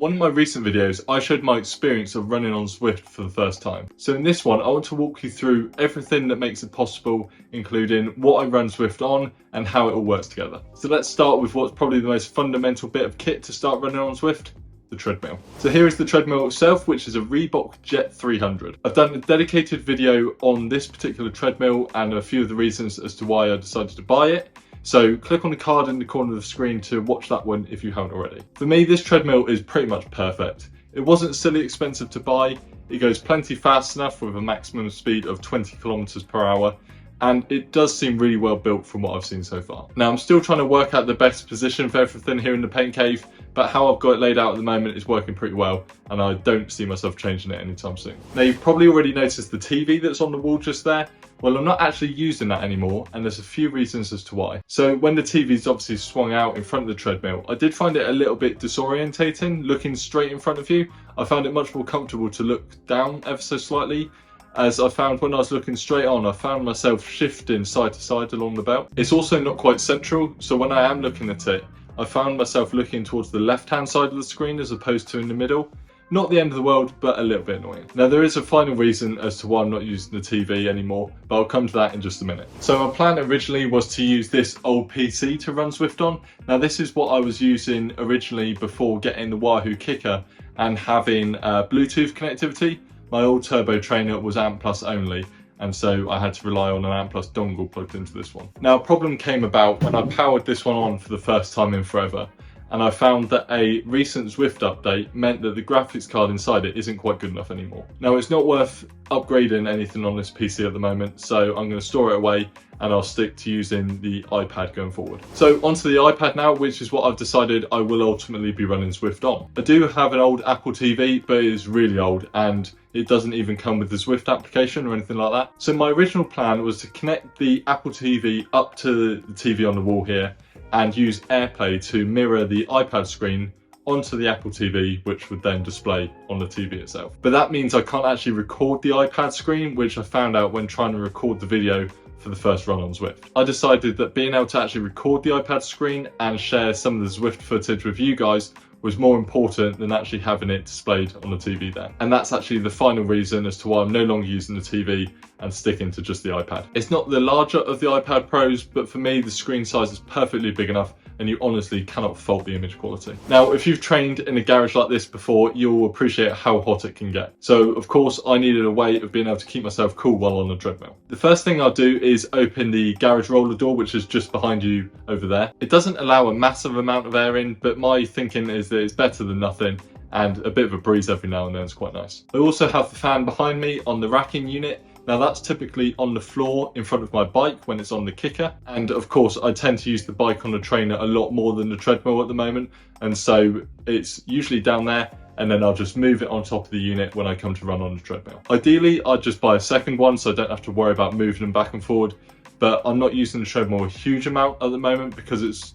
One of my recent videos, I showed my experience of running on Zwift for the first time. So in this one, I want to walk you through everything that makes it possible, including what I run Zwift on and how it all works together. So let's start with what's probably the most fundamental bit of kit to start running on Zwift, the treadmill. So here is the treadmill itself, which is a Reebok Jet 300. I've done a dedicated video on this particular treadmill and a few of the reasons as to why I decided to buy it. So click on the card in the corner of the screen to watch that one if you haven't already. For me, this treadmill is pretty much perfect. It wasn't silly expensive to buy. It goes plenty fast enough with a maximum speed of 20 kilometers per hour. And it does seem really well built from what I've seen so far. Now I'm still trying to work out the best position for everything here in the paint cave, but how I've got it laid out at the moment is working pretty well, and I don't see myself changing it anytime soon. Now you've probably already noticed the TV that's on the wall just there. Well, I'm not actually using that anymore, and there's a few reasons as to why. So when the TV's obviously swung out in front of the treadmill, I did find it a little bit disorientating looking straight in front of you. I found it much more comfortable to look down ever so slightly, as I found when I was looking straight on, I found myself shifting side to side along the belt. It's also not quite central, so when I am looking at it, I found myself looking towards the left-hand side of the screen as opposed to in the middle. Not the end of the world, but a little bit annoying. Now there is a final reason as to why I'm not using the TV anymore, but I'll come to that in just a minute. So my plan originally was to use this old PC to run Zwift on. Now this is what I was using originally before getting the Wahoo Kicker and having Bluetooth connectivity. My old turbo trainer was ANT Plus only, and so I had to rely on an ANT Plus dongle plugged into this one. Now a problem came about when I powered this one on for the first time in forever, and I found that a recent Zwift update meant that the graphics card inside it isn't quite good enough anymore. Now it's not worth upgrading anything on this PC at the moment, so I'm going to store it away and I'll stick to using the iPad going forward. So onto the iPad now, which is what I've decided I will ultimately be running Zwift on. I do have an old Apple TV, but it is really old and it doesn't even come with the Zwift application or anything like that. So my original plan was to connect the Apple TV up to the TV on the wall here and use AirPlay to mirror the iPad screen onto the Apple TV, which would then display on the TV itself. But that means I can't actually record the iPad screen, which I found out when trying to record the video for the first run on Zwift. I decided that being able to actually record the iPad screen and share some of the Zwift footage with you guys was more important than actually having it displayed on the TV there. And that's actually the final reason as to why I'm no longer using the TV and sticking to just the iPad. It's not the larger of the iPad Pros, but for me the screen size is perfectly big enough and you honestly cannot fault the image quality. Now, if you've trained in a garage like this before, you'll appreciate how hot it can get. So of course I needed a way of being able to keep myself cool while on the treadmill. The first thing I'll do is open the garage roller door, which is just behind you over there. It doesn't allow a massive amount of air in, but my thinking is that it's better than nothing, and a bit of a breeze every now and then is quite nice. I also have the fan behind me on the racking unit. Now that's typically on the floor in front of my bike when it's on the kicker. And of course I tend to use the bike on the trainer a lot more than the treadmill at the moment. And so it's usually down there, and then I'll just move it on top of the unit when I come to run on the treadmill. Ideally, I'd just buy a second one so I don't have to worry about moving them back and forward. But I'm not using the treadmill a huge amount at the moment because it's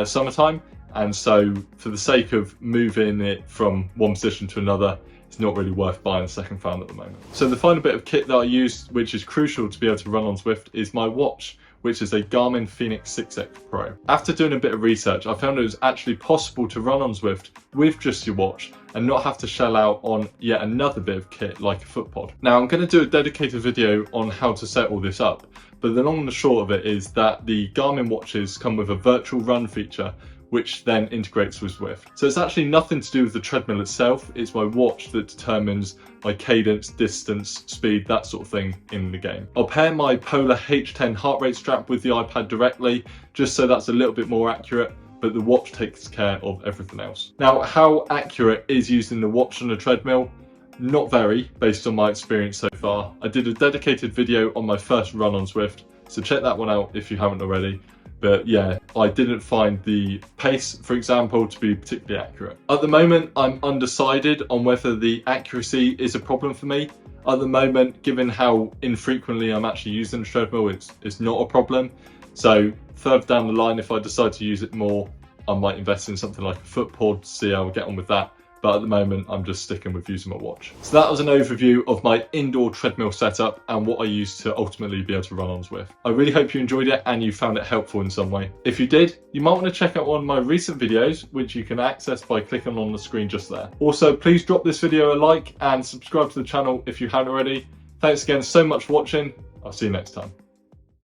summertime. And so for the sake of moving it from one position to another, it's not really worth buying a second fan at the moment. So the final bit of kit that I use, which is crucial to be able to run on Zwift, is my watch, which is a Garmin Fenix 6X Pro. After doing a bit of research, I found it was actually possible to run on Zwift with just your watch and not have to shell out on yet another bit of kit like a foot pod. Now I'm going to do a dedicated video on how to set all this up, but the long and the short of it is that the Garmin watches come with a virtual run feature, which then integrates with Zwift. So it's actually nothing to do with the treadmill itself, it's my watch that determines my cadence, distance, speed, that sort of thing in the game. I'll pair my Polar H10 heart rate strap with the iPad directly, just so that's a little bit more accurate, but the watch takes care of everything else. Now, how accurate is using the watch on the treadmill? Not very, based on my experience so far. I did a dedicated video on my first run on Zwift, so check that one out if you haven't already. But yeah, I didn't find the pace, for example, to be particularly accurate. At the moment, I'm undecided on whether the accuracy is a problem for me. At the moment, given how infrequently I'm actually using the treadmill, it's not a problem. So further down the line, if I decide to use it more, I might invest in something like a foot pod to see how I get on with that. but at the moment I'm just sticking with using my watch. So that was an overview of my indoor treadmill setup and what I use to ultimately be able to run on Zwift. I really hope you enjoyed it and you found it helpful in some way. If you did, you might want to check out one of my recent videos, which you can access by clicking on the screen just there. Also, please drop this video a like and subscribe to the channel if you haven't already. Thanks again so much for watching. I'll see you next time.